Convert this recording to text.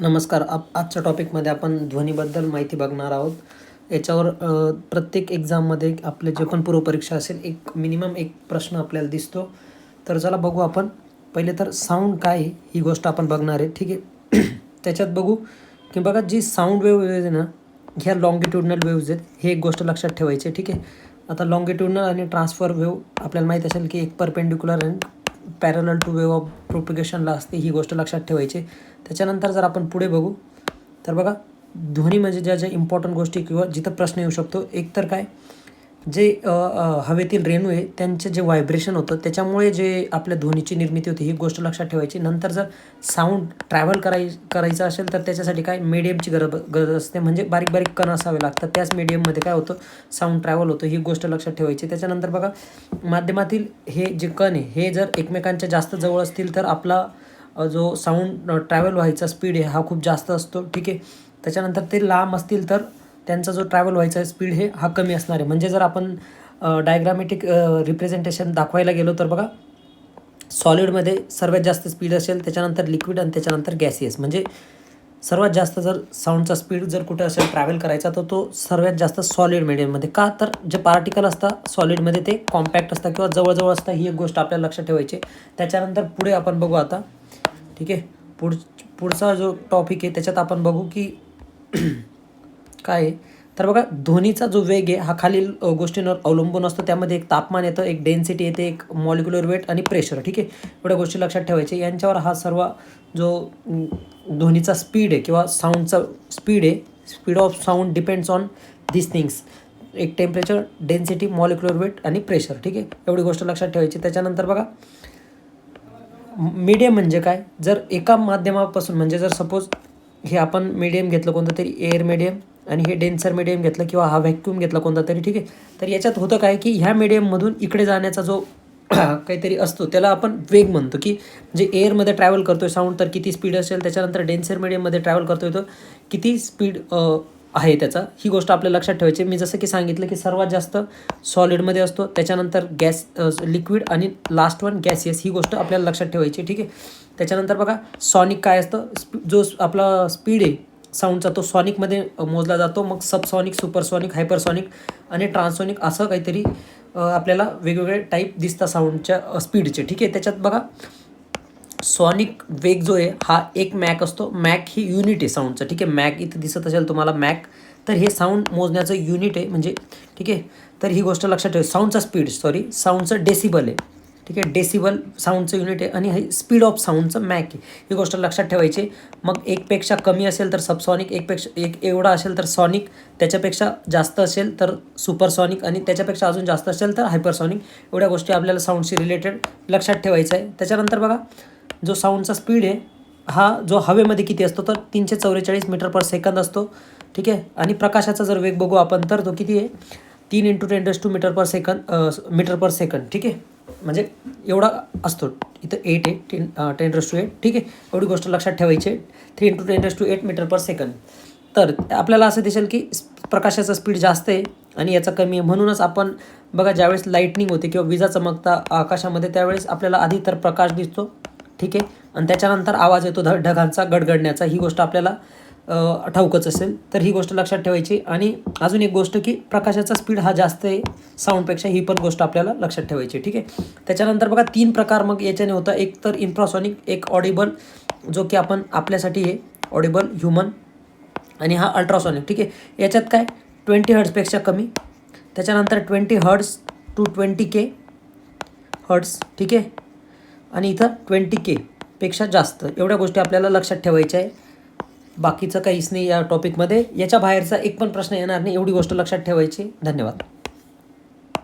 नमस्कार. आजच्या टॉपिकमध्ये आपण ध्वनीबद्दल माहिती बघणार आहोत. याच्यावर प्रत्येक एक्झाममध्ये आपले जे पण पूर्वपरीक्षा असेल एक मिनिमम एक प्रश्न आपल्याला दिसतो. तर चला बघू आपण. पहिले तर साऊंड काय आहे ही गोष्ट आपण बघणार आहे. ठीक आहे. त्याच्यात बघू की बघा जी साऊंड वेव्ह आहे ना, ह्या लॉंगिट्युडनल वेव्हज आहेत. हे एक गोष्ट लक्षात ठेवायची आहे. ठीक आहे. आता लॉंगिट्युडनल आणि ट्रान्सफर वेव्ह आपल्याला माहीत असेल की एक परपेंडिक्युलर आणि पॅरलल टू वेव्ह ऑफ प्रोपिगेशनला असते. ही गोष्ट लक्षात ठेवायची. त्याच्यानंतर जर आपण पुढे बघू तर बघा ध्वनी म्हणजे ज्या ज्या इम्पॉर्टंट गोष्टी किंवा जिथं प्रश्न येऊ शकतो, एक तर काय जे हवेतील रेणू आहे त्यांचे जे व्हायब्रेशन होतं त्याच्यामुळे जे आपल्या ध्वनीची निर्मिती होती ही गोष्ट लक्षात ठेवायची. नंतर जर साऊंड ट्रॅव्हल करायचं असेल तर त्याच्यासाठी काय मीडियमची गरज असते, म्हणजे बारीक बारीक कण असावे लागतात. त्याच मीडियममध्ये काय होतं, साऊंड ट्रॅव्हल होतं. ही गोष्ट लक्षात ठेवायची. त्याच्यानंतर बघा माध्यमातील हे जे कण आहे हे जर एकमेकांच्या जास्त जवळ असतील तर आपला जो साऊंड ट्रॅव्हल व्हायचा स्पीड आहे हा खूप जास्त असतो. ठीक आहे. त्याच्यानंतर ते लांब असतील तर त्यांचा जो ट्रॅव्हल व्हायचा स्पीड हे हा कमी असणार आहे. म्हणजे जर आपण डायग्रामॅटिक रिप्रेझेंटेशन दाखवायला गेलो तर बघा सॉलिडमध्ये सर्वात जास्त स्पीड असेल, त्याच्यानंतर लिक्विड आणि त्याच्यानंतर गॅसियस. म्हणजे सर्वात जास्त जर साऊंडचा स्पीड जर कुठे असेल ट्रॅव्हल करायचा तर तो सर्वात जास्त सॉलिड मीडियममध्ये. का तर जे पार्टिकल असतात सॉलिडमध्ये ते कॉम्पॅक्ट असतात किंवा जवळजवळ असतात. ही एक गोष्ट आपल्याला लक्षात ठेवायची. त्याच्यानंतर पुढे आपण बघू आता. ठीक आहे. पुढचा जो टॉपिक आहे त्याच्यात आपण बघू की काय आहे तर बघा ध्वनीचा जो वेग आहे हा खालील गोष्टींवर अवलंबून असतो. त्यामध्ये एक तापमान येतं, एक डेन्सिटी येते, एक मॉलिक्युलर वेट आणि प्रेशर. ठीक आहे. एवढ्या गोष्टी लक्षात ठेवायच्या. यांच्यावर हा सर्व जो ध्वनीचा स्पीड आहे किंवा साऊंडचा स्पीड आहे, speed of sound depends on this things. एक टेम्परेचर, डेन्सिटी, मॉलिक्युलर वेट आणि प्रेशर. ठीक आहे. एवढी गोष्ट लक्षात ठेवायची. त्याच्यानंतर बघा मीडियम म्हणजे काय, जर एका माध्यमापासून म्हणजे जर सपोज हे आपण मीडियम घेतलं कोणतं तरी एअर मीडियम आणि हे डेन्सर मीडियम घेतलं किंवा हा व्हॅक्यूम घेतला कोणता तरी. ठीक आहे. तर याच्यात होतं काय की ह्या मीडियममधून इकडे जाण्याचा जो काहीतरी असतो त्याला आपण वेग म्हणतो. की म्हणजे एअरमध्ये ट्रॅव्हल करतोय साऊंड तर किती स्पीड असेल, त्याच्यानंतर डेन्सर मीडियममध्ये ट्रॅव्हल करतोय तर किती स्पीड आहे त्याचा. ही गोष्ट आपल्याला लक्षात ठेवायची. मी जसं की सांगितलं की सर्वात जास्त सॉलिडमध्ये असतो, त्याच्यानंतर लिक्विड आणि लास्ट वन गॅसियस. ही गोष्ट आपल्याला लक्षात ठेवायची. ठीक आहे. त्याच्यानंतर बघा सॉनिक काय असतं, जो आपला स्पीड आहे साऊंडचा तो सॉनिकमध्ये मोजला जातो. मग सबसॉनिक, सुपरसॉनिक, हायपरसॉनिक आणि ट्रान्ससॉनिक असं काहीतरी आपल्याला वेगवेगळे टाईप दिसतात साऊंडच्या स्पीडचे. ठीक आहे. त्याच्यात बघा सॉनिक वेग जो आहे हा एक मॅक असतो. मॅक ही युनिट आहे साऊंडचं. ठीक आहे. मॅक इथं दिसत असेल तुम्हाला मॅक, तर हे साऊंड मोजण्याचं युनिट आहे म्हणजे. ठीक आहे. तर ही गोष्ट लक्षात ठेवा. साऊंडचं डेसिबल आहे. ठीक आहे. डेसिबल साऊंडचं युनिट आहे आणि हे स्पीड ऑफ साऊंडचं मॅक आहे. ही गोष्ट लक्षात ठेवायची. मग एकपेक्षा कमी असेल तर सबसॉनिक, एक एवढा असेल तर सॉनिक, त्याच्यापेक्षा जास्त असेल तर सुपरसॉनिक आणि त्याच्यापेक्षा अजून जास्त असेल तर हायपरसॉनिक. एवढ्या गोष्टी आपल्याला साऊंडशी रिलेटेड लक्षात ठेवायचं आहे. त्याच्यानंतर बघा जो साऊंडचा स्पीड आहे हा जो हवेमध्ये किती असतो तर 344 मीटर पर सेकंद असतो. ठीक आहे. आणि प्रकाशाचा जर वेग बघू आपण तर तो किती आहे, 3 × 10⁻² मीटर पर सेकंड. ठीक आहे. म्हणजे एवढा असतो. इथं 8 आहे, 10⁻8. ठीक आहे. एवढी गोष्ट लक्षात ठेवायची. 3 × 10⁻8 मीटर पर सेकंड. तर आपल्याला असं दिसेल की प्रकाशाचा स्पीड जास्त आहे आणि याचा कमी आहे. म्हणूनच आपण बघा ज्यावेळेस लाईटनिंग होते किंवा विजा चमकता आकाशामध्ये त्यावेळेस आपल्याला आधी तर प्रकाश दिसतो. ठीक आहे. आणि त्याच्यानंतर आवाज येतो ढगांचा गडगडण्याचा. ही गोष्ट आपल्याला ठाऊकच असेल. तर ही गोष्ट लक्षात ठेवायची. आणि अजून एक गोष्ट की प्रकाशाचा स्पीड हा जास्त आहे साऊंडपेक्षा. ही पण गोष्ट आपल्याला लक्षात ठेवायची. ठीक आहे. त्याच्यानंतर बघा 3 प्रकार मग याच्याने होतं. एक तर इन्फ्रासॉनिक, एक ऑडिबल जो की आपण आपल्यासाठी आहे ऑडिबल ह्युमन, आणि हा अल्ट्रासॉनिक. ठीक आहे. याच्यात काय 20 हर्ट्जपेक्षा कमी, त्याच्यानंतर 20 हर्ट्ज टू 20K हर्ट्ज. ठीक आहे. आणि इथं 20K पेक्षा जास्त. एवढ्या गोष्टी आपल्याला लक्षात ठेवायच्या आहे. बाकीचं काहीच नाही या टॉपिकमध्ये. याच्या बाहेरचा एक पण प्रश्न येणार नाही, एवढी गोष्ट लक्षात ठेवायची. धन्यवाद.